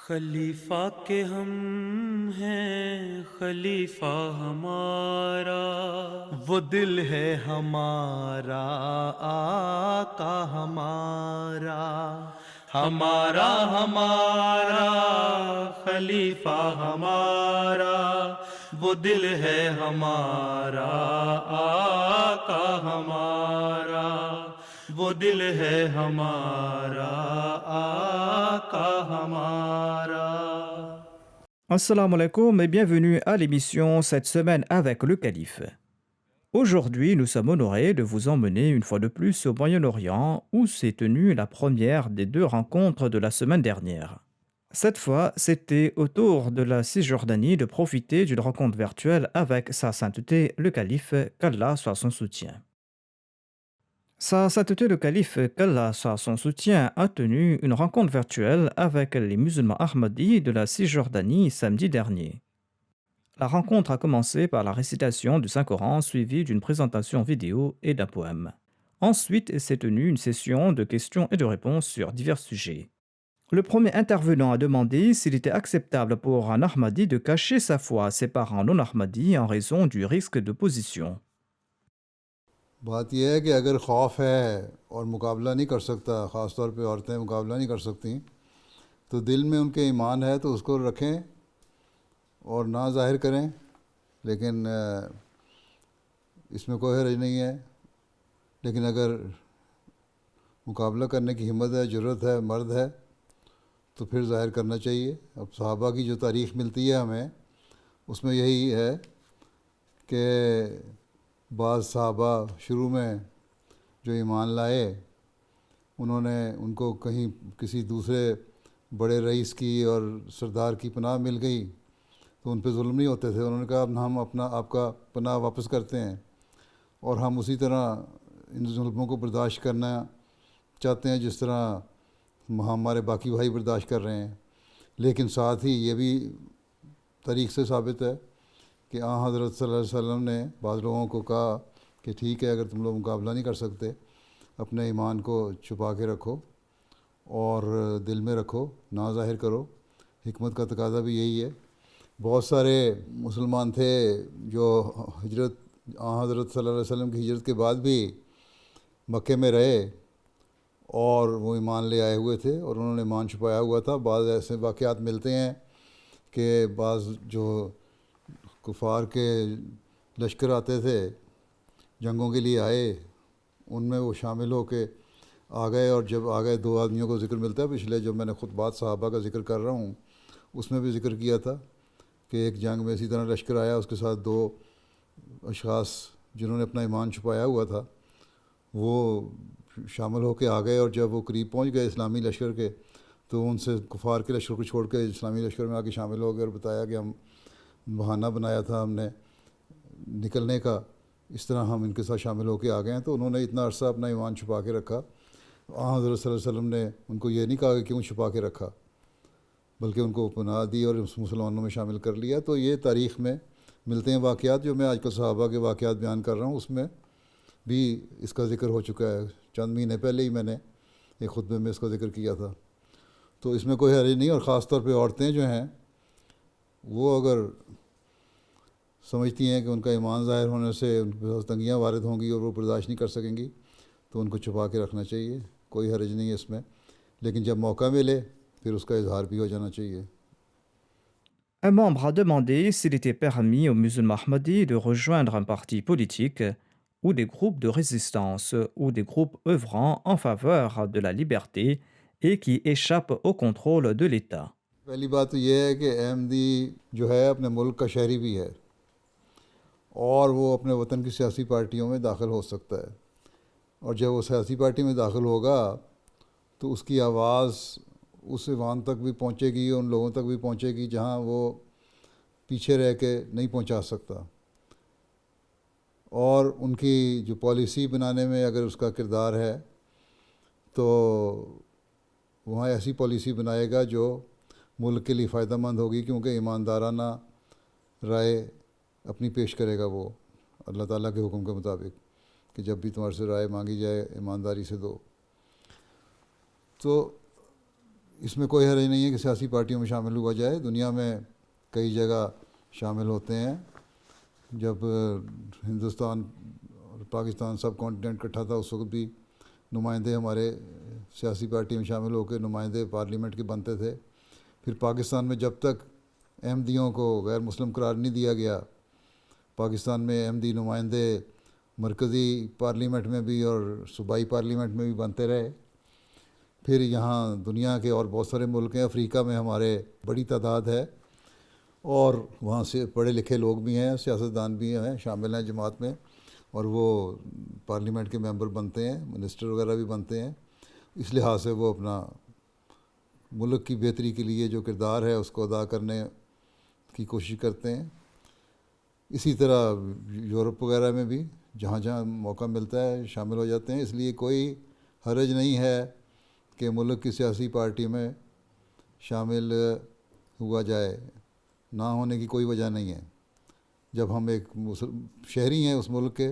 خلیفہ کے ہم ہیں خلیفہ ہمارا، وہ دل ہے ہمارا آقا ہمارا، ہمارا ہمارا خلیفہ ہمارا، وہ دل ہے ہمارا آقا ہمارا، وہ دل ہے ہمارا آقا ہمارا۔ Assalamu alaikum et bienvenue à l'émission cette semaine avec le calife. Aujourd'hui, nous sommes honorés de vous emmener une fois de plus au Moyen-Orient où s'est tenue la première des deux rencontres de la semaine dernière. Cette fois, c'était au tour de la Cisjordanie de profiter d'une rencontre virtuelle avec sa sainteté le calife, qu'Allah soit son soutien. Sa sainteté le calife, qu'Allah soit son soutien, a tenu une rencontre virtuelle avec les musulmans ahmadis de la Cisjordanie samedi dernier. La rencontre a commencé par la récitation du Saint-Coran suivie d'une présentation vidéo et d'un poème. Ensuite s'est tenue une session de questions et de réponses sur divers sujets. Le premier intervenant a demandé s'il était acceptable pour un Ahmadi de cacher sa foi à ses parents non Ahmadis en raison du risque d'opposition. بات یہ ہے کہ اگر خوف ہے اور مقابلہ نہیں کر سکتا، خاص طور پہ عورتیں مقابلہ نہیں کر سکتی، تو دل میں ان کے ایمان ہے تو اس کو رکھیں اور نہ ظاہر کریں، لیکن اس میں کوئی حرج نہیں ہے۔ لیکن اگر مقابلہ کرنے کی ہمت ہے، جرأت ہے، مرد ہے، تو پھر ظاہر کرنا چاہیے۔ اب صحابہ کی جو تاریخ ملتی ہے ہمیں، اس میں یہی ہے کہ بعض صحابہ شروع میں جو ایمان لائے، انہوں نے ان کو کہیں کسی دوسرے بڑے رئیس کی اور سردار کی پناہ مل گئی تو ان پہ ظلم نہیں ہوتے تھے۔ انہوں نے کہا اب ہم آپ کا پناہ واپس کرتے ہیں، اور ہم اسی طرح ان ظلموں کو برداشت کرنا چاہتے ہیں جس طرح ہمارے باقی بھائی برداشت کر رہے ہیں۔ لیکن ساتھ ہی یہ بھی تاریخ سے ثابت ہے کہ حضرت صلی اللہ علیہ وسلم نے بعض لوگوں کو کہا کہ ٹھیک ہے، اگر تم لوگ مقابلہ نہیں کر سکتے، اپنے ایمان کو چھپا کے رکھو اور دل میں رکھو، نہ ظاہر کرو۔ حکمت کا تقاضا بھی یہی ہے۔ بہت سارے مسلمان تھے جو حضرت صلی اللہ علیہ وسلم کی ہجرت کے بعد بھی مکے میں رہے اور وہ ایمان لے آئے ہوئے تھے، اور انہوں نے ایمان چھپایا ہوا تھا۔ بعض ایسے واقعات ملتے ہیں کہ بعض جو کفار کے لشکر آتے تھے، جنگوں کے لیے آئے، ان میں وہ شامل ہو کے آ گئے، اور جب آ گئے دو آدمیوں کو ذکر ملتا ہے پچھلے جو میں نے خطبات صحابہ کا ذکر کر رہا ہوں اس میں بھی ذکر کیا تھا کہ ایک جنگ میں اسی طرح لشکر آیا، اس کے ساتھ دو اشخاص جنہوں نے اپنا ایمان چھپایا ہوا تھا وہ شامل ہو کے آ گئے، اور جب وہ قریب پہنچ گئے اسلامی لشکر کے تو ان سے کفار کے لشکر کو چھوڑ کے اسلامی لشکر میں آ کے شامل ہو گئے اور بتایا کہ ہم بہانہ بنایا تھا ہم نے نکلنے کا، اس طرح ہم ان کے ساتھ شامل ہو کے آ گئے ہیں۔ تو انہوں نے اتنا عرصہ اپنا ایمان چھپا کے رکھا۔ حضرت صلی اللہ علیہ وسلم نے ان کو یہ نہیں کہا کہ کیوں چھپا کے رکھا، بلکہ ان کو پناہ دی اور مسلمانوں میں شامل کر لیا۔ تو یہ تاریخ میں ملتے ہیں واقعات، جو میں آج کل صحابہ کے واقعات بیان کر رہا ہوں اس میں بھی اس کا ذکر ہو چکا ہے۔ چند مہینے پہلے ہی میں نے ایک خطبے میں اس کا ذکر کیا تھا۔ تو اس میں کوئی حرج نہیں، اور خاص طور پہ عورتیں جو ہیں وہ اگر سمجھتی ہیں کہ ان کا ایمان ظاہر ہونے سے ان کے پاس تنگیاں وارد ہوں گی اور وہ برداشت نہیں کر سکیں گی تو ان کو چھپا کے رکھنا چاہیے، کوئی حرج نہیں ہے اس میں، لیکن جب موقع ملے پھر اس کا اظہار بھی ہو جانا چاہیے۔ Un membre a demandé s'il était permis aux musulmans ahmadis de rejoindre un parti politique ou des groupes de résistance ou des groupes œuvrant en faveur de la liberté et qui échappent au contrôle de l'État. پہلی بات تو یہ ہے کہ احمدی جو ہے اپنے ملک کا شہری بھی ہے، اور وہ اپنے وطن کی سیاسی پارٹیوں میں داخل ہو سکتا ہے، اور جب وہ سیاسی پارٹی میں داخل ہوگا تو اس کی آواز اس ایوان تک بھی پہنچے گی، ان لوگوں تک بھی پہنچے گی جہاں وہ پیچھے رہ کے نہیں پہنچا سکتا، اور ان کی جو پالیسی بنانے میں اگر اس کا کردار ہے تو وہاں ایسی پالیسی بنائے گا جو ملک کے لیے فائدہ مند ہوگی، کیونکہ ایماندارانہ رائے اپنی پیش کرے گا وہ اللہ تعالیٰ کے حکم کے مطابق کہ جب بھی تمہارے سے رائے مانگی جائے ایمانداری سے دو۔ تو اس میں کوئی حرج نہیں ہے کہ سیاسی پارٹیوں میں شامل ہوا جائے. دنیا میں کئی جگہ شامل ہوتے ہیں. جب ہندوستان اور پاکستان سب کانٹیننٹ اکٹھا تھا اس وقت بھی نمائندے ہمارے سیاسی پارٹی میں شامل ہو کے نمائندے پارلیمنٹ کے بنتے تھے. پھر پاکستان میں جب تک احمدیوں کو غیر مسلم قرار نہیں دیا گیا، پاکستان میں احمدی نمائندے مرکزی پارلیمنٹ میں بھی اور صوبائی پارلیمنٹ میں بھی بنتے رہے. پھر یہاں دنیا کے اور بہت سارے ملک ہیں. افریقہ میں ہمارے بڑی تعداد ہے اور وہاں سے پڑھے لکھے لوگ بھی ہیں، سیاستدان بھی ہیں، شامل ہیں جماعت میں، اور وہ پارلیمنٹ کے ممبر بنتے ہیں، منسٹر وغیرہ بھی بنتے ہیں. اس لحاظ سے وہ اپنا ملک کی بہتری کے لیے جو کردار ہے اس کو ادا کرنے کی کوشش کرتے ہیں. اسی طرح یورپ وغیرہ میں بھی جہاں جہاں موقع ملتا ہے شامل ہو جاتے ہیں. اس لیے کوئی حرج نہیں ہے کہ ملک کی سیاسی پارٹی میں شامل ہوا جائے. نہ ہونے کی کوئی وجہ نہیں ہے. جب ہم ایک شہری ہیں اس ملک کے،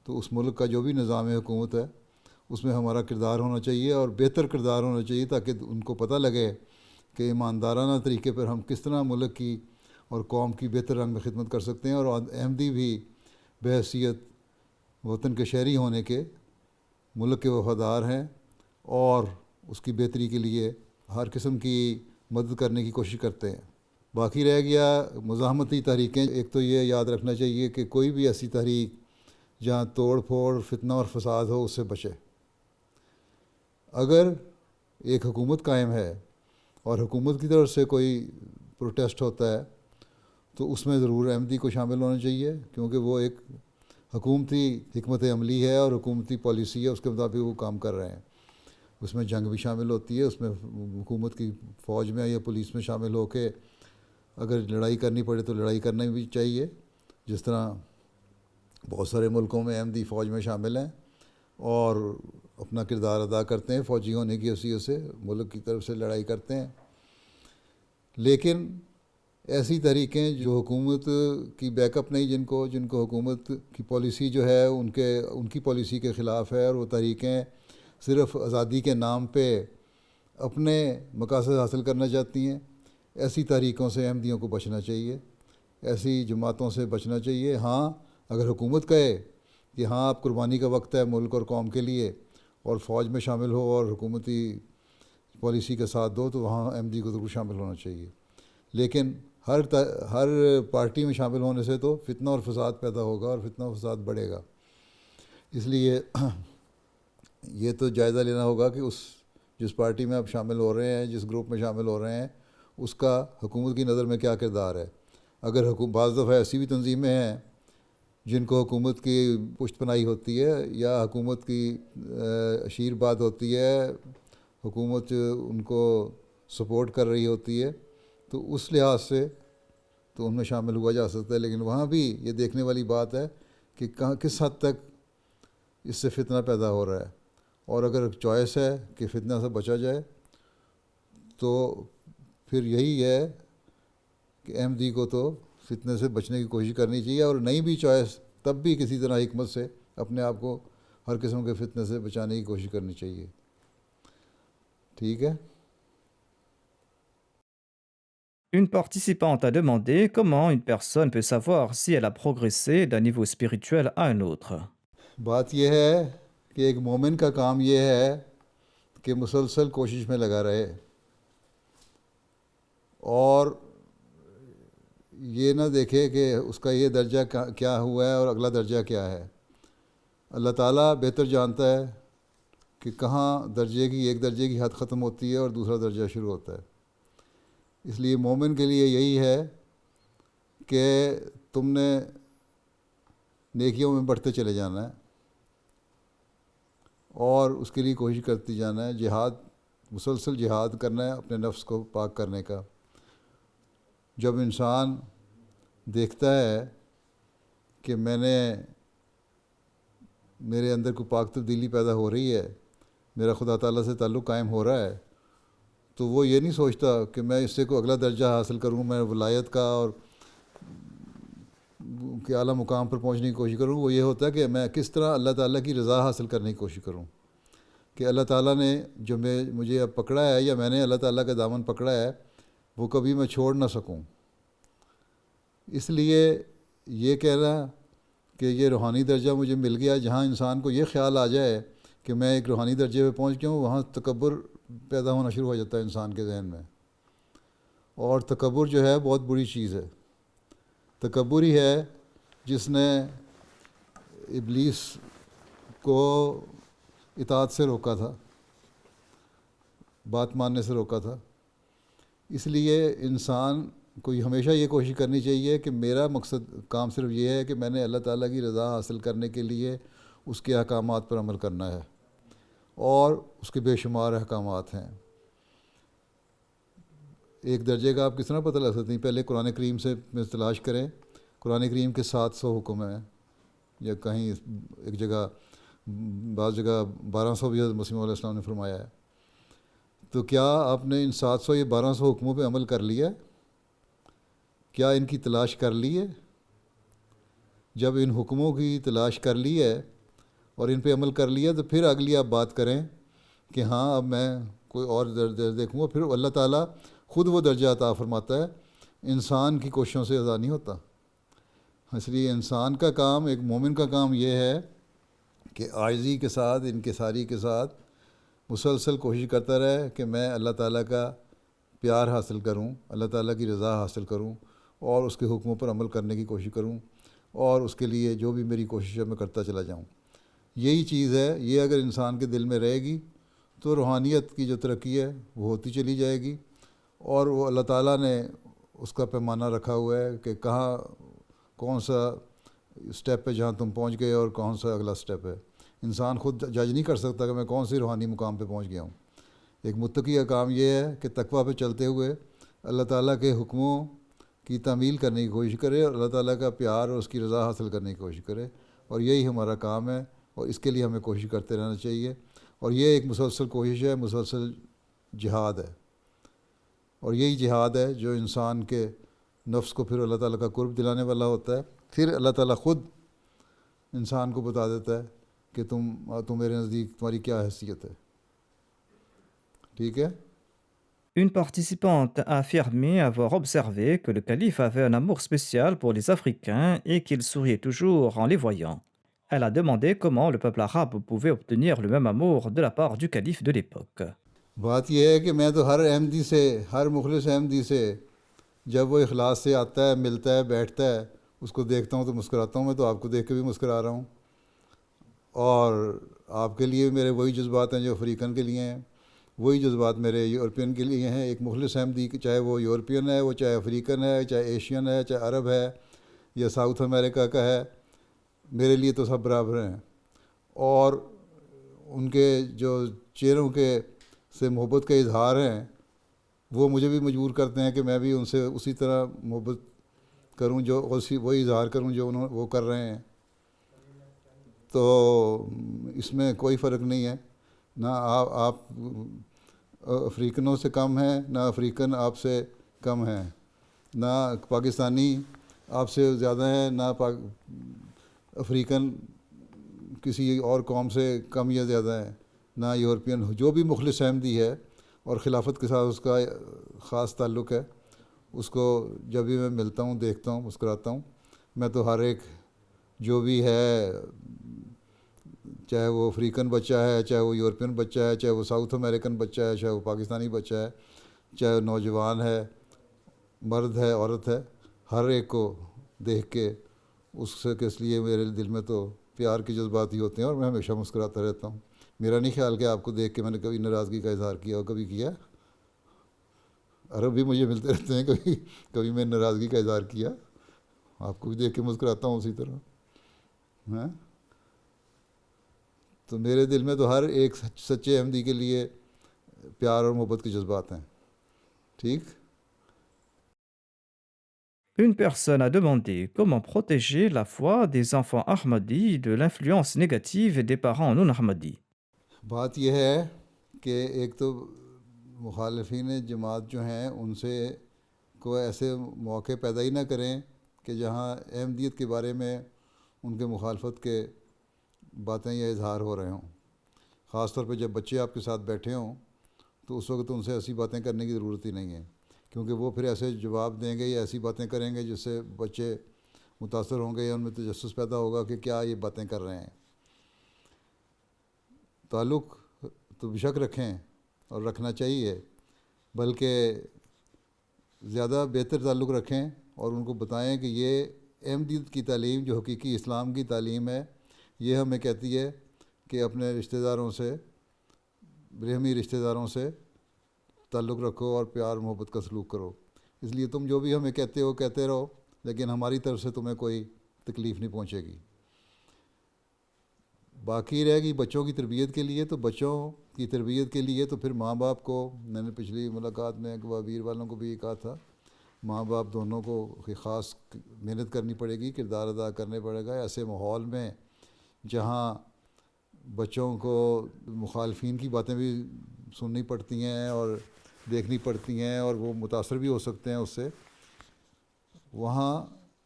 تو اس ملک کا جو بھی نظام حکومت ہے اس میں ہمارا کردار ہونا چاہیے، اور بہتر کردار ہونا چاہیے، تاکہ ان کو پتہ لگے کہ ایماندارانہ طریقے پر ہم کس طرح ملک کی اور قوم کی بہتر رنگ میں خدمت کر سکتے ہیں. اور احمدی بھی بحیثیت وطن کے شہری ہونے کے ملک کے وفادار ہیں اور اس کی بہتری کے لیے ہر قسم کی مدد کرنے کی کوشش کرتے ہیں. باقی رہ گیا مزاحمتی تحریکیں. ایک تو یہ یاد رکھنا چاہیے کہ کوئی بھی ایسی تحریک جہاں توڑ پھوڑ، فتنہ اور فساد ہو، اس سے بچے. اگر ایک حکومت قائم ہے اور حکومت کی طرف سے کوئی پروٹیسٹ ہوتا ہے تو اس میں ضرور احمدی کو شامل ہونا چاہیے، کیونکہ وہ ایک حکومتی حکمت عملی ہے اور حکومتی پالیسی ہے، اس کے مطابق وہ کام کر رہے ہیں. اس میں جنگ بھی شامل ہوتی ہے، اس میں حکومت کی فوج میں یا پولیس میں شامل ہو کے اگر لڑائی کرنی پڑے تو لڑائی کرنا بھی چاہیے. جس طرح بہت سارے ملکوں میں احمدی فوج میں شامل ہیں اور اپنا کردار ادا کرتے ہیں، فوجی ہونے کی حیثیت سے ملک کی طرف سے لڑائی کرتے ہیں. لیکن ایسی تحریکیں جو حکومت کی بیک اپ نہیں، جن کو حکومت کی پالیسی جو ہے ان کی پالیسی کے خلاف ہے، اور وہ تحریکیں صرف آزادی کے نام پہ اپنے مقاصد حاصل کرنا چاہتی ہیں، ایسی تحریکوں سے احمدیوں کو بچنا چاہیے، ایسی جماعتوں سے بچنا چاہیے. ہاں، اگر حکومت کہے کہ ہاں اب قربانی کا وقت ہے ملک اور قوم کے لیے، اور فوج میں شامل ہو اور حکومتی پالیسی کا ساتھ دو، تو وہاں احمدی کو ضرور شامل ہونا چاہیے. لیکن ہر پارٹی میں شامل ہونے سے تو فتنہ اور فساد پیدا ہوگا اور فتنہ و فساد بڑھے گا. اس لیے یہ تو جائزہ لینا ہوگا کہ جس پارٹی میں آپ شامل ہو رہے ہیں، جس گروپ میں شامل ہو رہے ہیں، اس کا حکومت کی نظر میں کیا کردار ہے. اگر بعض دفعہ ایسی بھی تنظیمیں ہیں جن کو حکومت کی پشت پناہی ہوتی ہے یا حکومت کی اشیر بات ہوتی ہے، حکومت ان کو سپورٹ کر رہی ہوتی ہے، تو اس لحاظ سے تو ان میں شامل ہوا جا سکتا ہے. لیکن وہاں بھی یہ دیکھنے والی بات ہے کہ کس حد تک اس سے فتنہ پیدا ہو رہا ہے. اور اگر چوائس ہے کہ فتنہ سے بچا جائے تو پھر یہی ہے کہ احمدی کو تو فتنے سے بچنے کی کوشش کرنی چاہیے، اور نہیں بھی چوائس تب بھی کسی طرح حکمت سے اپنے آپ کو ہر قسم کے فتنے سے بچانے کی کوشش کرنی چاہیے. ٹھیک ہے. Une participante a demandé comment une personne peut savoir si elle a progressé d'un niveau spirituel à un autre. بات یہ ہے کہ ایک مومن کا کام یہ ہے کہ مسلسل کوشش میں لگا رہے اور یہ نہ دیکھے کہ اس کا یہ درجہ کیا ہوا ہے اور اگلا درجہ کیا ہے. اللہ تعالیٰ بہتر جانتا ہے کہ کہاں ایک درجے کی حد ختم ہوتی ہے اور دوسرا درجہ شروع ہوتا ہے. اس لیے مومن کے لیے یہی ہے کہ تم نے نیکیوں میں بڑھتے چلے جانا ہے اور اس کے لیے کوشش کرتی جانا ہے. مسلسل جہاد کرنا ہے اپنے نفس کو پاک کرنے کا. جب انسان دیکھتا ہے کہ میرے اندر کوئی پاک تبدیلی پیدا ہو رہی ہے، میرا خدا تعالیٰ سے تعلق قائم ہو رہا ہے، تو وہ یہ نہیں سوچتا کہ میں اس سے کوئی اگلا درجہ حاصل کروں، میں ولایت کا اور کہ اعلیٰ مقام پر پہنچنے کی کوشش کروں. وہ یہ ہوتا ہے کہ میں کس طرح اللہ تعالیٰ کی رضا حاصل کرنے کی کوشش کروں، کہ اللہ تعالیٰ نے جو مجھے اب پکڑا ہے یا میں نے اللہ تعالیٰ کا دامن پکڑا ہے وہ کبھی میں چھوڑ نہ سکوں. اس لیے یہ کہنا کہ یہ روحانی درجہ مجھے مل گیا، جہاں انسان کو یہ خیال آ جائے کہ میں ایک روحانی درجے پہ پہنچ گیا ہوں، وہاں تکبر پیدا ہونا شروع ہو جاتا ہے انسان کے ذہن میں. اور تکبر جو ہے بہت بری چیز ہے. تکبر ہی ہے جس نے ابلیس کو اطاعت سے روکا تھا، بات ماننے سے روکا تھا. اس لیے انسان کو ہمیشہ یہ کوشش کرنی چاہیے کہ میرا مقصد کام صرف یہ ہے کہ میں نے اللہ تعالیٰ کی رضا حاصل کرنے کے لیے اس کے احکامات پر عمل کرنا ہے، اور اس کے بے شمار احکامات ہیں. ایک درجے کا آپ کس طرح پتہ لگ سکتے ہیں؟ پہلے قرآن کریم سے تلاش کریں. قرآن کریم کے 700 حکم ہیں، یا کہیں ایک جگہ بعض جگہ 1200 بھی حضرت مسیح علیہ السلام نے فرمایا ہے. تو کیا آپ نے ان 700 یا 1200 حکموں پہ عمل کر لیا؟ کیا ان کی تلاش کر لی ہے؟ جب ان حکموں کی تلاش کر لی ہے اور ان پہ عمل کر لیا تو پھر اگلی آپ بات کریں کہ ہاں اب میں کوئی اور درجہ دیکھوں گا. پھر اللہ تعالیٰ خود وہ درجہ عطا فرماتا ہے. انسان کی کوششوں سے عطا نہیں ہوتا. اس لیے انسان کا کام، ایک مومن کا کام یہ ہے کہ عاجزی کے ساتھ، انکساری کے ساتھ مسلسل کوشش کرتا رہے کہ میں اللہ تعالیٰ کا پیار حاصل کروں، اللہ تعالیٰ کی رضا حاصل کروں، اور اس کے حکموں پر عمل کرنے کی کوشش کروں، اور اس کے لیے جو بھی میری کوشش ہے میں کرتا چلا جاؤں. یہی چیز ہے. یہ اگر انسان کے دل میں رہے گی تو روحانیت کی جو ترقی ہے وہ ہوتی چلی جائے گی. اور وہ اللہ تعالیٰ نے اس کا پیمانہ رکھا ہوا ہے کہ کہاں کون سا اسٹیپ ہے جہاں تم پہنچ گئے اور کون سا اگلا اسٹیپ ہے. انسان خود جج نہیں کر سکتا کہ میں کون سی روحانی مقام پہ پہنچ گیا ہوں. ایک متقی کا کام یہ ہے کہ تقویٰ پہ چلتے ہوئے اللہ تعالیٰ کے حکموں کی تعمیل کرنے کی کوشش کرے، اور اللہ تعالیٰ کا پیار اور اس کی رضا حاصل کرنے کی کوشش کرے. اور یہی ہمارا کام ہے، اور اس کے لیے ہمیں کوشش کرتے رہنا چاہیے. اور یہ ایک مسلسل کوشش ہے، مسلسل جہاد ہے. اور یہی جہاد ہے جو انسان کے نفس کو پھر اللہ تعالیٰ کا قرب دلانے والا ہوتا ہے. پھر اللہ تعالیٰ خود انسان کو بتا دیتا ہے کہ تم میرے نزدیک تمہاری کیا حیثیت ہے. ٹھیک ہے. Une participante a affirmé avoir observé que le calife avait un amour spécial pour les Africains et qu'il souriait toujours en les voyant. Elle a demandé comment le peuple arabe pouvait obtenir le même amour de la part du calife de l'époque. بات یہ ہے کہ میں تو ہر احمدی سے، ہر مخلص احمدی سے جب وہ اخلاص سے آتا ہے، ملتا ہے، بیٹھتا ہے، اس کو دیکھتا ہوں تو مسکراتا ہوں. میں تو آپ کو دیکھ کے بھی مسکرا رہا ہوں. اور آپ کے لیے میرے وہی جذبات ہیں جو افریقن کے لیے ہیں، وہی جذبات میرے یورپین کے لیے ہیں. ایک مخلص احمدی چاہے وہ یورپین ہے، وہ چاہے افریقن ہے، چاہے ایشین ہے، چاہے عرب ہے یا ساؤتھ امریکہ کا ہے، میرے لیے تو سب برابر ہیں. اور ان کے جو چہروں کے سے محبت کا اظہار ہیں وہ مجھے بھی مجبور کرتے ہیں کہ میں بھی ان سے اسی طرح محبت کروں، جو وہی اظہار کروں جو وہ کر رہے ہیں. تو اس میں کوئی فرق نہیں ہے. نہ آپ افریقنوں سے کم ہیں، نہ افریقن آپ سے کم ہیں، نہ پاکستانی آپ سے زیادہ ہیں، نہ افریقن کسی اور قوم سے کم یا زیادہ ہیں، نہ یورپین. جو بھی مخلص احمدی ہے اور خلافت کے ساتھ اس کا خاص تعلق ہے، اس کو جب بھی میں ملتا ہوں، دیکھتا ہوں، مسکراتا ہوں. میں تو ہر ایک جو بھی ہے، چاہے وہ افریقن بچہ ہے، چاہے وہ یورپین بچہ ہے، چاہے وہ ساؤتھ امریکن بچہ ہے، چاہے وہ پاکستانی بچہ ہے، چاہے وہ نوجوان ہے، مرد ہے، عورت ہے، ہر ایک کو دیکھ کے اس لیے میرے دل میں تو پیار کے جذبات ہی ہوتے ہیں، اور میں ہمیشہ مسکراتا رہتا ہوں. میرا نہیں خیال کہ آپ کو دیکھ کے میں نے کبھی ناراضگی کا اظہار کیا اور کبھی کیا. عرب بھی مجھے ملتے رہتے ہیں، کبھی میں ناراضگی کا اظہار کیا. آپ کو بھی دیکھ کے مسکراتا ہوں اسی طرح. ہاں، تو میرے دل میں تو ہر ایک سچے احمدی کے لیے پیار اور محبت کے جذبات ہیں. ٹھیک. Une personne a demandé comment protéger la foi des enfants ahmadis de l'influence négative des parents non ahmadis. بات یہ ہے کہ ایک تو مخالفین جماعت جو ہیں ان سے کوئی ایسے موقع پیدا ہی نہ کریں کہ جہاں احمدیت کے بارے میں ان کے مخالفت کے باتیں یا اظہار ہو رہے ہوں. خاص طور پہ جب بچے آپ کے ساتھ بیٹھے ہوں تو اس وقت ان سے ایسی باتیں کرنے کی ضرورت ہی نہیں ہے، کیونکہ وہ پھر ایسے جواب دیں گے یا ایسی باتیں کریں گے جس سے بچے متاثر ہوں گے یا ان میں تجسس پیدا ہوگا کہ کیا یہ باتیں کر رہے ہیں۔ تعلق تو بیشک رکھیں اور رکھنا چاہیے، بلکہ زیادہ بہتر تعلق رکھیں اور ان کو بتائیں کہ یہ احمدیت کی تعلیم جو حقیقی اسلام کی تعلیم ہے، یہ ہمیں کہتی ہے کہ اپنے رشتہ داروں سے، برہمی رشتہ داروں سے تعلق رکھو اور پیار محبت کا سلوک کرو۔ اس لیے تم جو بھی ہمیں کہتے ہو کہتے رہو، لیکن ہماری طرف سے تمہیں کوئی تکلیف نہیں پہنچے گی۔ باقی رہے گی بچوں کی تربیت کے لیے، تو بچوں کی تربیت کے لیے تو پھر ماں باپ کو، میں نے پچھلی ملاقات میں ویر والوں کو بھی یہ کہا تھا، ماں باپ دونوں کو خاص محنت کرنی پڑے گی، کردار ادا کرنے پڑے گا ایسے ماحول میں جہاں بچوں کو مخالفین کی باتیں بھی سننی پڑتی ہیں اور دیکھنی پڑتی ہیں اور وہ متاثر بھی ہو سکتے ہیں اس سے۔ وہاں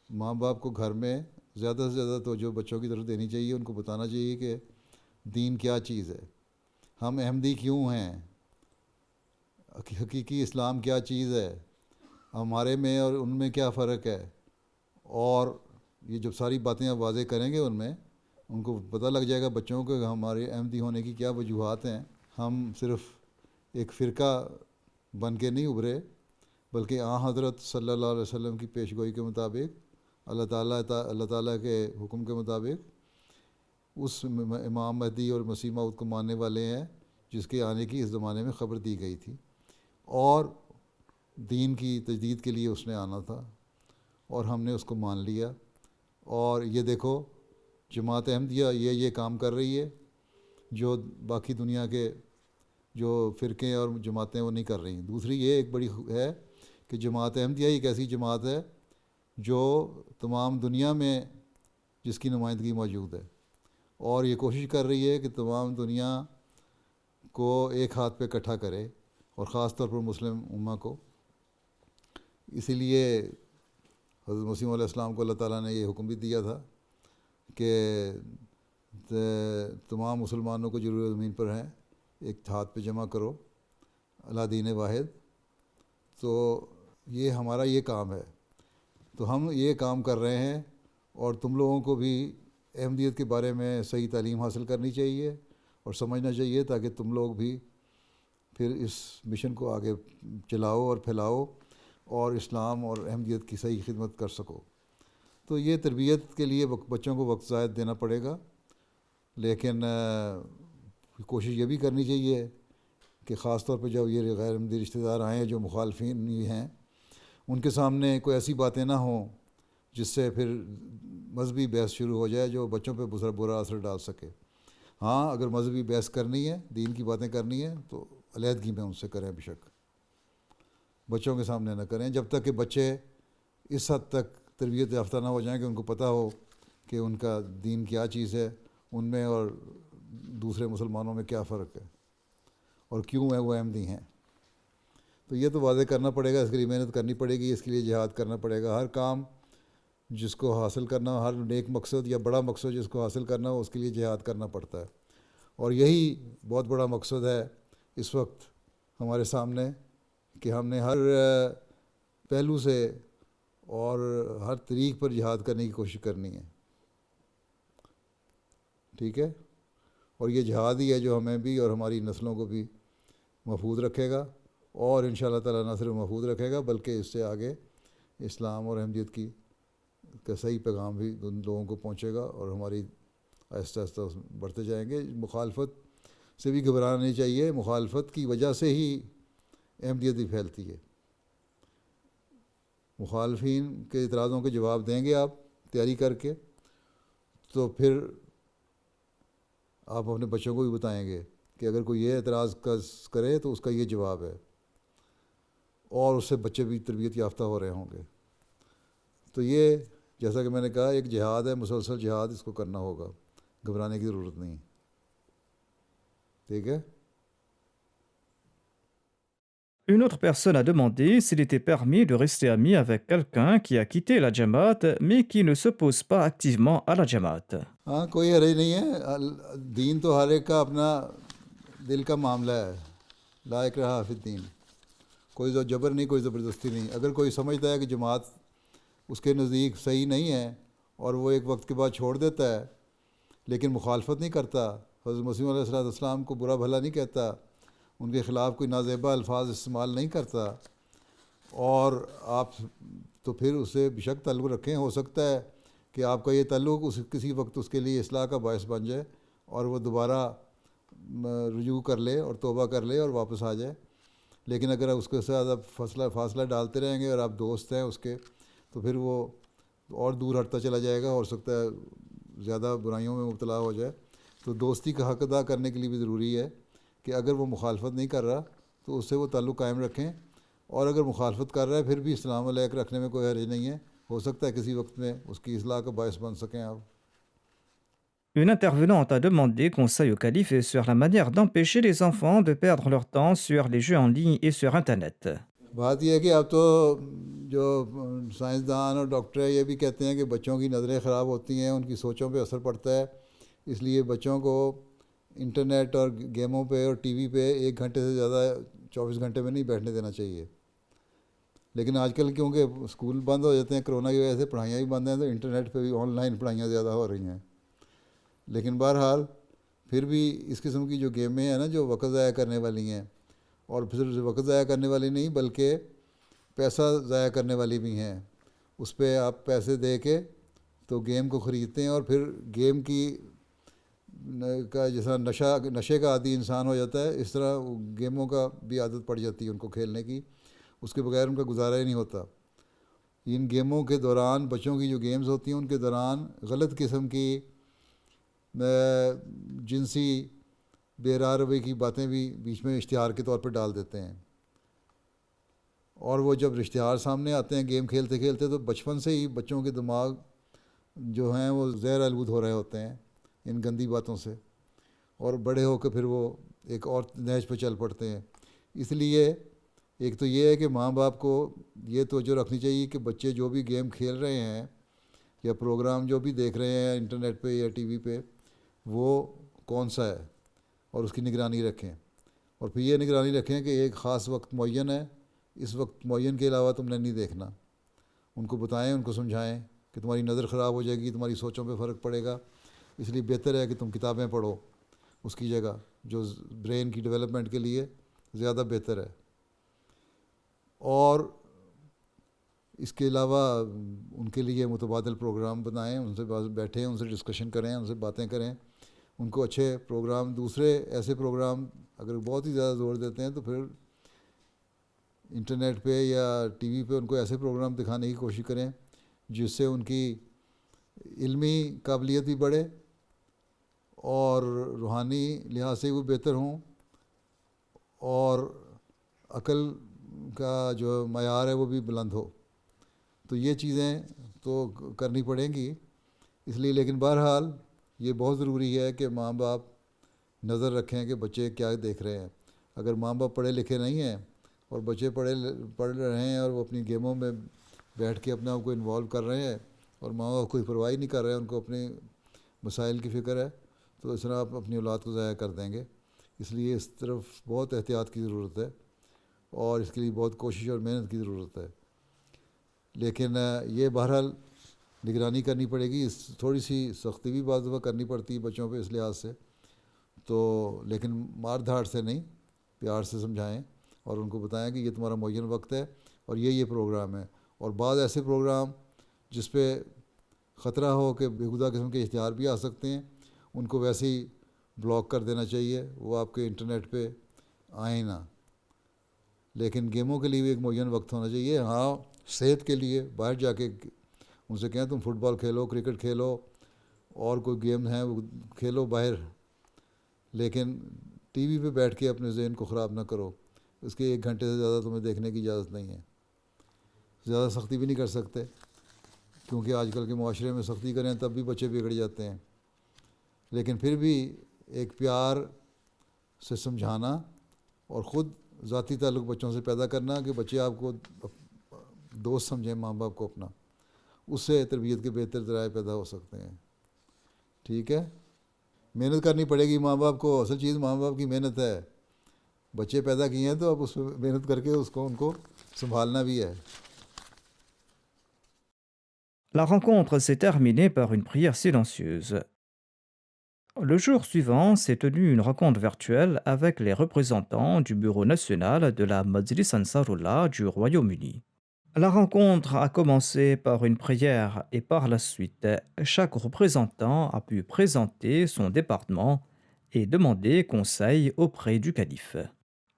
ماں باپ کو گھر میں زیادہ سے زیادہ توجہ بچوں کی طرف دینی چاہیے، ان کو بتانا چاہیے کہ دین کیا چیز ہے، ہم احمدی کیوں ہیں، حقیقی اسلام کیا چیز ہے، ہمارے میں اور ان میں کیا فرق ہے۔ اور یہ جب ساری باتیں آپ واضح کریں گے ان میں، ان کو پتہ لگ جائے گا بچوں کو کہ ہمارے احمدی ہونے کی کیا وجوہات ہیں۔ ہم صرف ایک فرقہ بن کے نہیں ابھرے، بلکہ حضرت صلی اللہ علیہ وسلم کی پیش گوئی کے مطابق، اللہ تعالیٰ کے حکم کے مطابق اس امام مہدی اور مسیح موعود کو ماننے والے ہیں جس کے آنے کی اس زمانے میں خبر دی گئی تھی، اور دین کی تجدید کے لیے اس نے آنا تھا اور ہم نے اس کو مان لیا۔ اور یہ دیکھو جماعت احمدیہ یہ کام کر رہی ہے جو باقی دنیا کے جو فرقے اور جماعتیں وہ نہیں کر رہی۔ دوسری یہ ایک بڑی ہے کہ جماعت احمدیہ ایک ایسی جماعت ہے جو تمام دنیا میں جس کی نمائندگی موجود ہے، اور یہ کوشش کر رہی ہے کہ تمام دنیا کو ایک ہاتھ پہ اکٹھا کرے، اور خاص طور پر مسلم امہ کو۔ اسی لیے حضرت مسیح علیہ السلام کو اللہ تعالیٰ نے یہ حکم بھی دیا تھا کہ تمام مسلمانوں کو جرو زمین پر ہیں ایک ہاتھ پہ جمع کرو، اللہ دین واحد۔ تو یہ ہمارا یہ کام ہے، تو ہم یہ کام کر رہے ہیں، اور تم لوگوں کو بھی احمدیت کے بارے میں صحیح تعلیم حاصل کرنی چاہیے اور سمجھنا چاہیے، تاکہ تم لوگ بھی پھر اس مشن کو آگے چلاؤ اور پھیلاؤ اور اسلام اور احمدیت کی صحیح خدمت کر سکو۔ تو یہ تربیت کے لیے بچوں کو وقت زائد دینا پڑے گا، لیکن کوشش یہ بھی کرنی چاہیے کہ خاص طور پہ جب یہ غیر احمدی رشتہ دار آئیں جو مخالفین بھی ہیں، ان کے سامنے کوئی ایسی باتیں نہ ہوں جس سے پھر مذہبی بحث شروع ہو جائے جو بچوں پہ برا اثر ڈال سکے۔ ہاں، اگر مذہبی بحث کرنی ہے، دین کی باتیں کرنی ہے، تو علیحدگی میں ان سے کریں، بیشک بچوں کے سامنے نہ کریں، جب تک کہ بچے اس حد تک تربیت یافتہ نہ ہو جائیں کہ ان کو پتہ ہو کہ ان کا دین کیا چیز ہے، ان میں اور دوسرے مسلمانوں میں کیا فرق ہے اور کیوں ہے وہ احمدی ہیں۔ تو یہ تو واضح کرنا پڑے گا، اس کے لیے محنت کرنی پڑے گی، اس کے لیے جہاد کرنا پڑے گا۔ ہر کام جس کو حاصل کرنا ہو، ہر نیک مقصد یا بڑا مقصد جس کو حاصل کرنا ہو، اس کے لیے جہاد کرنا پڑتا ہے، اور یہی بہت بڑا مقصد ہے اس وقت ہمارے سامنے، کہ ہم نے ہر پہلو سے اور ہر طریق پر جہاد کرنے کی کوشش کرنی ہے، ٹھیک ہے۔ اور یہ جہاد ہی ہے جو ہمیں بھی اور ہماری نسلوں کو بھی محفوظ رکھے گا، اور انشاءاللہ تعالیٰ نہ صرف محفوظ رکھے گا بلکہ اس سے آگے اسلام اور احمدیت کا صحیح پیغام بھی ان لوگوں کو پہنچے گا، اور ہماری آہستہ آہستہ بڑھتے جائیں گے۔ مخالفت سے بھی گھبرانا نہیں چاہیے، مخالفت کی وجہ سے ہی احمدیت بھی پھیلتی ہے۔ مخالفین کے اعتراضوں کے جواب دیں گے آپ تیاری کر کے، تو پھر آپ اپنے بچوں کو بھی بتائیں گے کہ اگر کوئی یہ اعتراض کرے تو اس کا یہ جواب ہے، اور اس سے بچے بھی تربیت یافتہ ہو رہے ہوں گے۔ تو یہ جیسا کہ میں نے کہا ایک جہاد ہے، مسلسل جہاد، اس کو کرنا ہوگا، گھبرانے کی ضرورت نہیں، ٹھیک ہے۔ Une autre personne a demandé s'il était permis de rester ami avec quelqu'un qui a quitté la Jamaat mais qui ne s'oppose pas activement à la Jamaat. ہاں، کوئی حرج نہیں ہے، دین تو ہر ایک کا اپنا دل کا معاملہ ہے، لا اکراہ فی الدین، کوئی جبر نہیں، کوئی زبردستی نہیں۔ اگر کوئی سمجھتا ہے کہ جماعت اس کے نزدیک صحیح نہیں ہے اور وہ ایک وقت کے بعد چھوڑ دیتا ہے لیکن مخالفت نہیں کرتا، حضرت مسیح علیہ السلام کو برا بھلا نہیں کہتا، ان کے خلاف کوئی نازیبہ الفاظ استعمال نہیں کرتا، اور آپ تو پھر اسے بیشک تعلق رکھیں۔ ہو سکتا ہے کہ آپ کا یہ تعلق کسی وقت اس کے لیے اصلاح کا باعث بن جائے اور وہ دوبارہ رجوع کر لے اور توبہ کر لے اور واپس آ جائے، لیکن اگر اس کے ساتھ آپ فاصلہ ڈالتے رہیں گے اور آپ دوست ہیں اس کے، تو پھر وہ اور دور ہٹتا چلا جائے گا، ہو سکتا ہے زیادہ برائیوں میں مبتلا ہو جائے۔ تو دوستی کا حق ادا کرنے کے لیے بھی ضروری ہے کہ اگر وہ مخالفت نہیں کر رہا تو اس سے وہ تعلق قائم رکھیں، اور اگر مخالفت کر رہا ہے پھر بھی السلام علیکم رکھنے میں کوئی حرج نہیں ہے، ہو سکتا ہے کسی وقت میں اس کی اصلاح کا باعث بن سکیں آپ۔ Une intervenante a demandé conseil au calife sur la manière d'empêcher les enfants de perdre leur temps sur les jeux en ligne et sur Internet. بات یہ ہے کہ اب تو جو سائنسدان اور ڈاکٹر ہیں یہ بھی کہتے ہیں کہ بچوں کی نظریں خراب ہوتی ہیں، ان کی سوچوں پہ اثر پڑتا ہے، اس لیے بچوں کو انٹرنیٹ اور گیموں پہ اور ٹی وی پہ 1 گھنٹے سے زیادہ 24 گھنٹے میں نہیں بیٹھنے دینا چاہیے۔ لیکن آج کل کیونکہ اسکول بند ہو جاتے ہیں کرونا کی وجہ سے، پڑھائیاں بھی بند ہیں، تو انٹرنیٹ پہ بھی آن لائن پڑھائیاں زیادہ ہو رہی ہیں۔ لیکن بہرحال پھر بھی اس قسم کی جو گیمیں ہیں نا جو وقت ضائع کرنے والی ہیں، اور پھر وقت ضائع کرنے والی نہیں بلکہ پیسہ ضائع کرنے والی بھی ہیں، اس پہ آپ پیسے دے کے تو گیم کو خریدتے ہیں اور پھر گیم کی کا جیسا نشے کا عادی انسان ہو جاتا ہے، اس طرح گیموں کا بھی عادت پڑ جاتی ہے ان کو کھیلنے کی، اس کے بغیر ان کا گزارا ہی نہیں ہوتا۔ ان گیموں کے دوران بچوں کی جو گیمز ہوتی ہیں ان کے دوران غلط قسم کی جنسی بے راہ روی کی باتیں بھی بیچ میں اشتہار کے طور پہ ڈال دیتے ہیں، اور وہ جب اشتہار سامنے آتے ہیں گیم کھیلتے کھیلتے تو بچپن سے ہی بچوں کے دماغ جو ہیں وہ زہر آلود ہو رہے ہوتے ہیں ان گندی باتوں سے، اور بڑے ہو کے پھر وہ ایک اور نہج پہ چل پڑتے ہیں۔ اس لیے ایک تو یہ ہے کہ ماں باپ کو یہ توجہ رکھنی چاہیے کہ بچے جو بھی گیم کھیل رہے ہیں یا پروگرام جو بھی دیکھ رہے ہیں انٹرنیٹ پہ یا ٹی وی پہ وہ کون سا ہے، اور اس کی نگرانی رکھیں، اور پھر یہ نگرانی رکھیں کہ ایک خاص وقت معین ہے، اس وقت معین کے علاوہ تم نے نہیں دیکھنا۔ ان کو بتائیں، ان کو سمجھائیں کہ تمہاری نظر خراب ہو جائے گی، تمہاری سوچوں پہ فرق پڑے گا، اس لیے بہتر ہے کہ تم کتابیں پڑھو اس کی جگہ، جو برین کی ڈیولپمنٹ کے لیے زیادہ بہتر ہے۔ اور اس کے علاوہ ان کے لیے متبادل پروگرام بنائیں، ان سے بیٹھیں، ان سے ڈسکشن کریں، ان سے باتیں کریں، ان کو اچھے پروگرام، دوسرے ایسے پروگرام اگر بہت ہی زیادہ زور دیتے ہیں تو پھر انٹرنیٹ پہ یا ٹی وی پہ ان کو ایسے پروگرام دکھانے کی کوشش کریں جس سے ان کی علمی قابلیت بھی بڑھے اور روحانی لحاظ سے وہ بہتر ہوں، اور عقل کا جو معیار ہے وہ بھی بلند ہو۔ تو یہ چیزیں تو کرنی پڑیں گی، اس لیے لیکن بہرحال یہ بہت ضروری ہے کہ ماں باپ نظر رکھیں کہ بچے کیا دیکھ رہے ہیں۔ اگر ماں باپ پڑھے لکھے نہیں ہیں اور بچے پڑھ رہے ہیں اور وہ اپنی گیموں میں بیٹھ کے اپنے آپ کو انوالو کر رہے ہیں اور ماں باپ کوئی پرواہ نہیں کر رہے ہیں، ان کو اپنے مسائل کی فکر ہے، تو اس طرح آپ اپنی اولاد کو ضائع کر دیں گے۔ اس لیے اس طرف بہت احتیاط کی ضرورت ہے اور اس کے لیے بہت کوشش اور محنت کی ضرورت ہے، لیکن یہ بہرحال نگرانی کرنی پڑے گی، تھوڑی سی سختی بھی بعض دفعہ کرنی پڑتی ہے بچوں پہ اس لحاظ سے، تو لیکن مار دھاڑ سے نہیں، پیار سے سمجھائیں اور ان کو بتائیں کہ یہ تمہارا معین وقت ہے اور یہ پروگرام ہے، اور بعض ایسے پروگرام جس پہ خطرہ ہو کہ بےہودہ قسم کے اشتہار بھی آ سکتے ہیں ان کو ویسے ہی بلاک کر دینا چاہیے، وہ آپ کے انٹرنیٹ پہ آئیں نہ۔ لیکن گیموں کے لیے بھی ایک معین وقت ہونا چاہیے۔ ہاں صحت کے لیے باہر جا کے ان سے کہیں تم فٹ بال کھیلو، کرکٹ کھیلو، اور کوئی گیم ہیں وہ کھیلو باہر، لیکن ٹی وی پہ بیٹھ کے اپنے ذہن کو خراب نہ کرو، اس کے 1 گھنٹے سے زیادہ تمہیں دیکھنے کی اجازت نہیں ہے۔ زیادہ سختی بھی نہیں کر سکتے کیونکہ آج کل کے معاشرے میں سختی کریں تب بھی بچے بگڑ جاتے ہیں، لیکن پھر بھی ایک پیار سے سمجھانا اور خود ذاتی تعلق بچوں سے پیدا کرنا کہ بچے آپ کو دوست سمجھیں ماں باپ کو اپنا، اس سے تربیت کے بہتر ذرائع پیدا ہو سکتے ہیں۔ ٹھیک ہے؟ محنت کرنی پڑے گی ماں باپ کو. اصل چیز ماں باپ کی محنت ہے. بچے پیدا کیے ہیں تو اب اس پہ محنت کر کے ان کو سنبھالنا بھی ہے. La rencontre s'est terminée par une prière silencieuse. Le jour suivant s'est tenue une rencontre virtuelle avec les représentants du Bureau national de la Majlis Ansarullah du Royaume-Uni. La rencontre a commencé par une prière et par la suite, chaque représentant a pu présenter son département et demander conseil auprès du calife.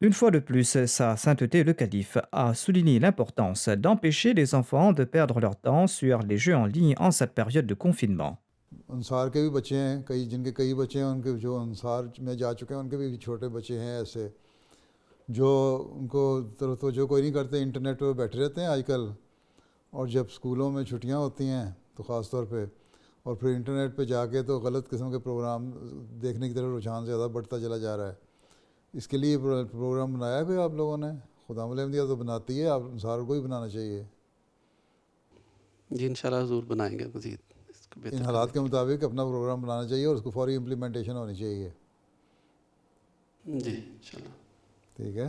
Une fois de plus, Sa Sainteté le Calife a souligné l'importance d'empêcher les enfants de perdre leur temps sur les jeux en ligne en cette période de confinement. انصار کے بھی بچے ہیں جن کے کئی بچے ہیں، ان کے جو انصار میں جا چکے ہیں ان کے بھی چھوٹے بچے ہیں ایسے جو ان کو توجہ کوئی نہیں کرتے، انٹرنیٹ پہ بیٹھے رہتے ہیں آج کل. اور جب اسکولوں میں چھٹیاں ہوتی ہیں تو خاص طور پہ، اور پھر انٹرنیٹ پہ جا کے تو غلط قسم کے پروگرام دیکھنے کی طرف رجحان زیادہ بڑھتا چلا جا رہا ہے. اس کے لیے پروگرام بنایا کوئی آپ لوگوں نے؟ خدا احمدیہ تو بناتی ہے، آپ انصار کو ہی بنانا چاہیے. جی انشاءاللہ حضور بنائیں گے مزید. ان حالات کے مطابق اپنا پروگرام بنانا چاہیے اور اس کو فوری امپلیمنٹیشن ہونی چاہیے. جی انشاءاللہ. ٹھیک ہے.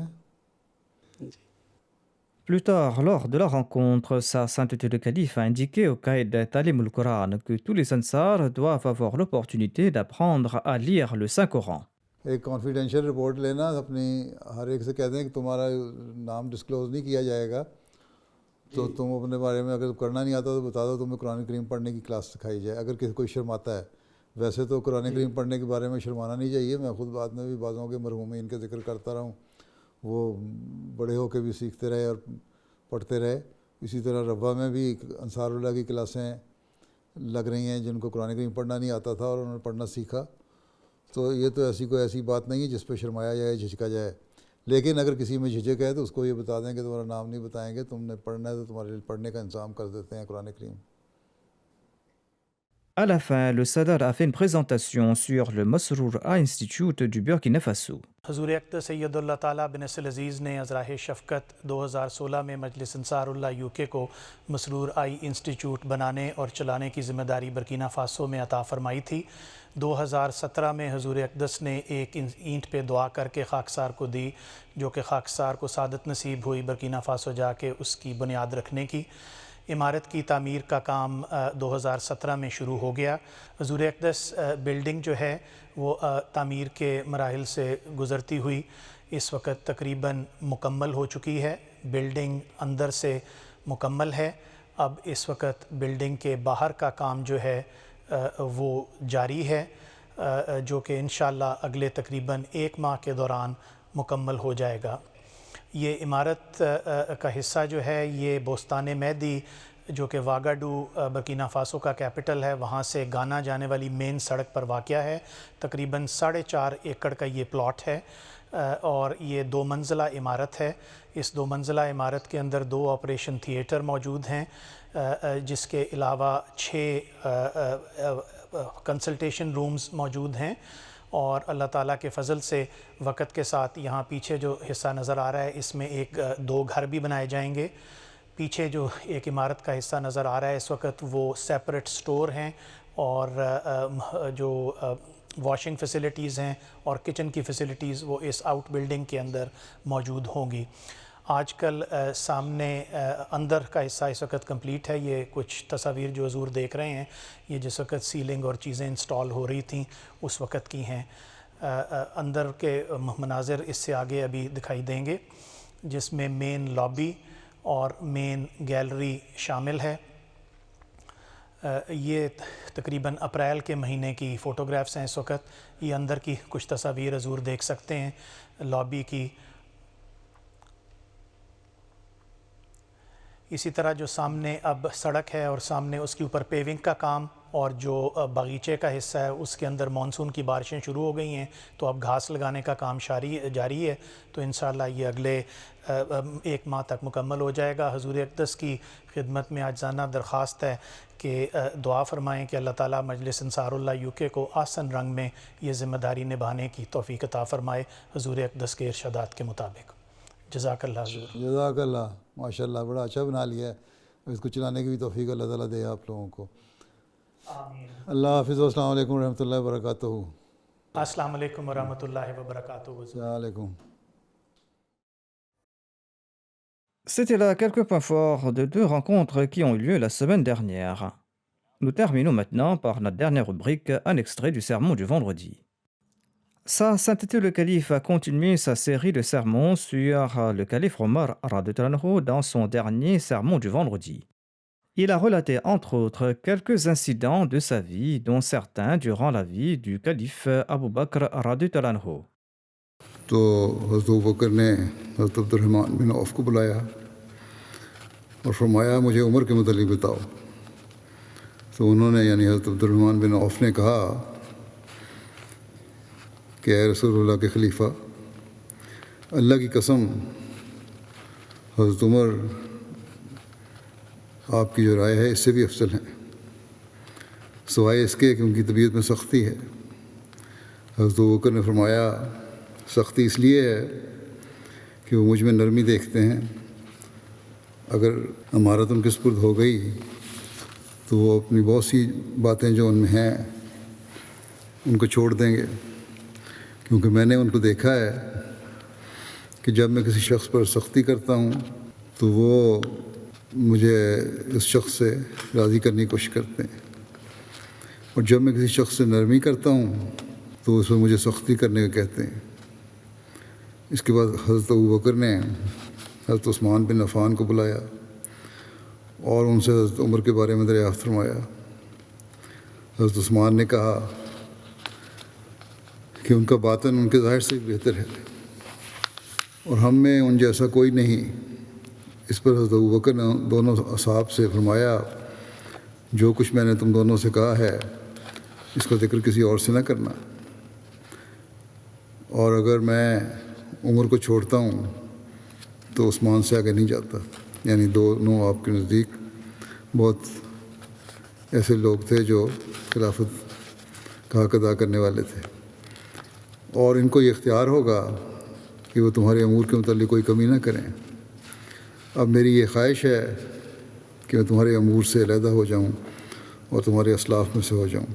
Plus tard, lors de la rencontre, Sa Sainteté le Calife a indiqué au Qaïd Talim al-Quran que tous les Ansars doivent avoir l'opportunité d'apprendre à lire le Saint-Coran. ایک کانفیڈینشیل رپورٹ لینا، اپنی ہر ایک سے کہہ دیں کہ تمہارا نام ڈسکلوز نہیں کیا جائے گا، تو تم اپنے بارے میں اگر کرنا نہیں آتا تو بتا دو، تمہیں قرآن کریم پڑھنے کی کلاس سکھائی جائے اگر کسی کوئی شرماتا ہے. ویسے تو قرآن کریم پڑھنے کے بارے میں شرمانا نہیں چاہیے. میں خود بعد میں بھی بعضوں کے مرحومین کے ذکر کرتا رہا ہوں، وہ بڑے ہو کے بھی سیکھتے رہے اور پڑھتے رہے. اسی طرح ربا میں بھی انصار اللہ کی کلاسیں لگ رہی ہیں جن کو قرآن کریم پڑھنا نہیں آتا تھا اور انہوں نے پڑھنا سیکھا. تو یہ تو ایسی بات نہیں ہے جس پہ شرمایا جائے، جھجکا جائے. لیکن اگر کسی میں جھجک ہے تو اس کو یہ بتا دیں کہ تمہارا نام نہیں بتائیں گے، تم نے پڑھنا ہے تو تمہارے لیے پڑھنے کا انتظام کر دیتے ہیں قرآن کریم. À la fin, le Sadr a fait une présentation sur le Masrour Institute du Burkina Faso. حضور اقدس سید اللہ تعالیٰ بن نصر العزیز نے ازراہ شفقت 2016 میں مجلس انصار اللہ یو کے کو مسرور آئی انسٹیٹیوٹ بنانے اور چلانے کی ذمہ داری برکینا فاسو میں عطا فرمائی تھی. 2017 میں حضور اقدس نے ایک اینٹ پہ دعا کر کے خاکسار کو دی، جو کہ خاکسار کو سعادت نصیب ہوئی برکینا فاسو جا کے اس کی بنیاد رکھنے کی. عمارت کی تعمیر کا کام 2017 میں شروع ہو گیا. حضور اقدس بلڈنگ جو ہے وہ تعمیر کے مراحل سے گزرتی ہوئی اس وقت تقریباً مکمل ہو چکی ہے. بلڈنگ اندر سے مکمل ہے. اب اس وقت بلڈنگ کے باہر کا کام جو ہے وہ جاری ہے، جو کہ انشاءاللہ اگلے تقریباً 1 ماہ کے دوران مکمل ہو جائے گا. یہ عمارت کا حصہ جو ہے یہ بوستان مہدی، جو کہ واگاڈو برکینا فاسو کا کیپٹل ہے، وہاں سے گانا جانے والی مین سڑک پر واقع ہے. تقریباً 4.5 ایکڑ کا یہ پلاٹ ہے اور یہ 2 منزلہ عمارت ہے. اس 2 منزلہ عمارت کے اندر 2 آپریشن تھیٹر موجود ہیں، جس کے علاوہ 6 کنسلٹیشن رومز موجود ہیں. اور اللہ تعالیٰ کے فضل سے وقت کے ساتھ یہاں پیچھے جو حصہ نظر آ رہا ہے اس میں 2 گھر بھی بنائے جائیں گے. پیچھے جو ایک عمارت کا حصہ نظر آ رہا ہے اس وقت وہ سیپریٹ سٹور ہیں اور جو واشنگ فیسیلیٹیز ہیں اور کچن کی فیسیلیٹیز وہ اس آؤٹ بلڈنگ کے اندر موجود ہوں گی. آج کل سامنے اندر کا حصہ اس وقت کمپلیٹ ہے. یہ کچھ تصاویر جو حضور دیکھ رہے ہیں یہ جس وقت سیلنگ اور چیزیں انسٹال ہو رہی تھیں اس وقت کی ہیں. اندر کے مناظر اس سے آگے ابھی دکھائی دیں گے، جس میں مین لابی اور مین گیلری شامل ہے. یہ تقریباً اپریل کے مہینے کی فوٹوگرافس ہیں اس وقت. یہ اندر کی کچھ تصاویر حضور دیکھ سکتے ہیں لابی کی. اسی طرح جو سامنے اب سڑک ہے اور سامنے اس کے اوپر پیونگ کا کام اور جو باغیچے کا حصہ ہے اس کے اندر مانسون کی بارشیں شروع ہو گئی ہیں تو اب گھاس لگانے کا کام جاری ہے. تو انشاءاللہ یہ اگلے 1 ماہ تک مکمل ہو جائے گا. حضور اقدس کی خدمت میں عاجزانہ درخواست ہے کہ دعا فرمائیں کہ اللہ تعالیٰ مجلس انصار اللہ یو کے کو آسن رنگ میں یہ ذمہ داری نبھانے کی توفیق عطا فرمائے حضور اقدس کے ارشادات کے مطابق. جزاک اللہ حضور. جزاک اللہ. ماشاء اللہ بڑا اچھا بنا لیا ہے. اس کو چلانے کی بھی توفیق اللہ تعالیٰ دے آپ لوگوں کو. آمین. اللہ حافظ. السلام علیکم ورحمۃ اللہ وبرکاتہ. السلام علیکم ورحمۃ اللہ وبرکاتہ. السلام علیکم. C'était là quelques points forts de deux rencontres qui ont eu lieu la semaine dernière. Nous terminons maintenant par notre dernière rubrique, un extrait du sermon du vendredi. Sa sainteté le calife a continué sa série de sermons sur le calife Omar radhiyallahu anhu dans son dernier sermon du vendredi. Il a relaté entre autres quelques incidents de sa vie, dont certains durant la vie du calife Abu Bakr radhiyallahu anhu. تو حضرت ابوبکر نے حضرت عبد الرحمن بن عوف کو بلایا اور فرمایا مجھے عمر کے متعلق بتاؤ. تو انہوں نے یعنی حضرت عبد الرحمن بن عوف نے کہا کہ اے رسول اللہ کے خلیفہ، اللہ کی قسم حضرت عمر آپ کی جو رائے ہے اس سے بھی افضل ہیں، سوائے اس کے کہ ان کی طبیعت میں سختی ہے. حضرت ابوبکر نے فرمایا سختی اس لیے ہے کہ وہ مجھ میں نرمی دیکھتے ہیں، اگر امارت ان کے سپرد ہو گئی تو وہ اپنی بہت سی باتیں جو ان میں ہیں ان کو چھوڑ دیں گے، کیونکہ میں نے ان کو دیکھا ہے کہ جب میں کسی شخص پر سختی کرتا ہوں تو وہ مجھے اس شخص سے راضی کرنے کی کوشش کرتے ہیں، اور جب میں کسی شخص سے نرمی کرتا ہوں تو اس میں مجھے سختی کرنے کو کہتے ہیں. اس کے بعد حضرت ابوبکر نے حضرت عثمان بن عفان کو بلایا اور ان سے حضرت عمر کے بارے میں دریافت فرمایا. حضرت عثمان نے کہا کہ ان کا باطن ان کے ظاہر سے بہتر ہے اور ہم میں ان جیسا کوئی نہیں. اس پر حضرت ابوبکر نے دونوں اصحاب سے فرمایا جو کچھ میں نے تم دونوں سے کہا ہے اس کا ذکر کسی اور سے نہ کرنا، اور اگر میں عمر کو چھوڑتا ہوں تو عثمان سے آگے نہیں جاتا. یعنی دونوں آپ کے نزدیک بہت ایسے لوگ تھے جو خلافت کا حق ادا کرنے والے تھے، اور ان کو یہ اختیار ہوگا کہ وہ تمہارے امور کے متعلق کوئی کمی نہ کریں. اب میری یہ خواہش ہے کہ میں تمہارے امور سے علیحدہ ہو جاؤں اور تمہارے اسلاف میں سے ہو جاؤں.